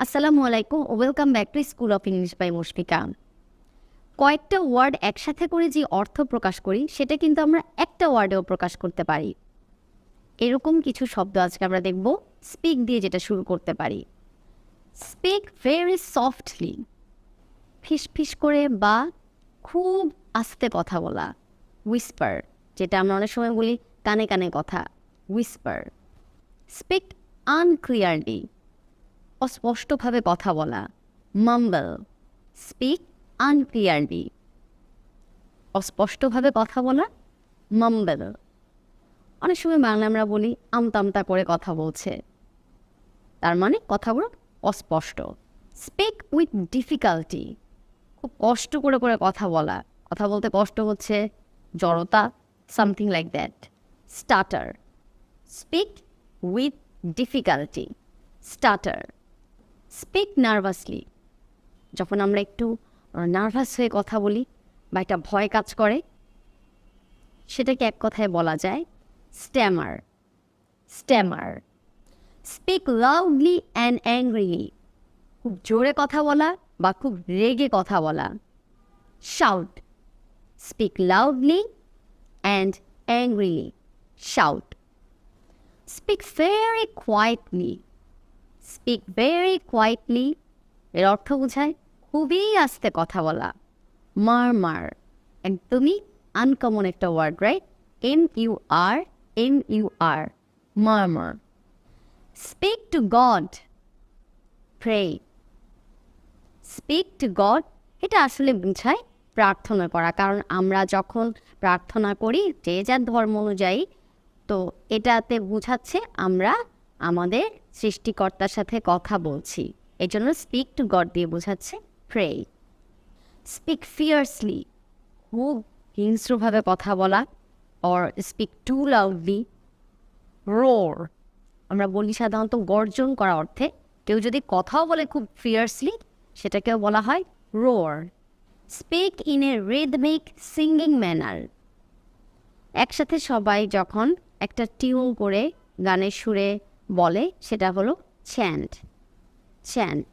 আসসালামু আলাইকুম, welcome back to school of English by Mushfika. কয়েকটা ওয়ার্ড একসাথে করে যে অর্থ প্রকাশ করি সেটা কিন্তু আমরা একটা ওয়ার্ডেও প্রকাশ করতে পারি। এরকম কিছু শব্দ আজকে আমরা দেখব স্পিক দিয়ে যেটা শুরু করতে পারি। স্পিক ভেরি সফটলি, ফিস ফিস করে বা খুব আস্তে কথা বলা। উইসপার, যেটা আমরা অনেক সময় বলি কানে কানে কথা, উইসপার। স্পিক আনক্লিয়ারলি, অস্পষ্টভাবে কথা বলা। মাম্বল, স্পিক আনক্লিয়ারলি, অস্পষ্টভাবে কথা বলা। মাম্বল, অনেক সময় বাংলা আমরা বলি আমতামতা করে কথা বলছে, তার মানে কথাগুলো অস্পষ্ট। স্পিক উইথ ডিফিকাল্টি, খুব কষ্ট করে করে কথা বলা, কথা বলতে কষ্ট হচ্ছে, জড়তা, something like that. Stutter, speak with difficulty, stutter. Speak nervously, যখন আমরা একটু নার্ভাস হয়ে কথা বলি বা একটা ভয় কাজ করে, সেটাকে এক কথায় বলা যায় stammer. Stammer. Speak loudly and angrily, খুব জোরে কথা বলা বা খুব রেগে কথা বলা। Shout, speak loudly and angrily, shout. Speak very quietly, speak very quietly, এর অর্থ বোঝায় খুবই আস্তে কথা বলা। মারমার, একদমই আনকমন একটা word, right? MUR, murmur. Speak to God, pray. Speak to God, এটা আসলে বোঝায় প্রার্থনা করা, কারণ আমরা যখন প্রার্থনা করি যে যার ধর্ম অনুযায়ী, তো এটাতে বোঝাচ্ছে আমরা আমাদের সৃষ্টিকর্তার সাথে কথা বলছি, এই জন্য স্পিক টু গড দিয়ে বোঝাচ্ছে প্রে। স্পিক ফিয়ার্সলি, খুব হিংস্রভাবে কথা বলা, অর স্পিক টু লাউডলি। রোর, আমরা বলি সাধারণত গর্জন করা অর্থে, কেউ যদি কথাও বলে খুব ফিয়ার্সলি, সেটাকেও বলা হয় roar. Speak in a rhythmic singing manner, একসাথে সবাই যখন একটা টিউন করে গানের সুরে বলে, সেটা হলো chant. Chant.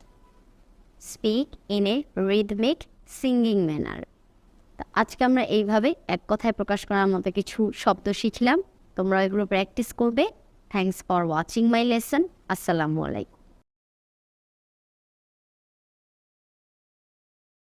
Speak in a rhythmic singing manner. আজকে আমরা এইভাবে এক কথায় প্রকাশ করার মতো কিছু শব্দ শিখলাম, তোমরা এগুলো প্র্যাকটিস করবে। Thanks for watching my lesson. আসসালামু আলাইকুম।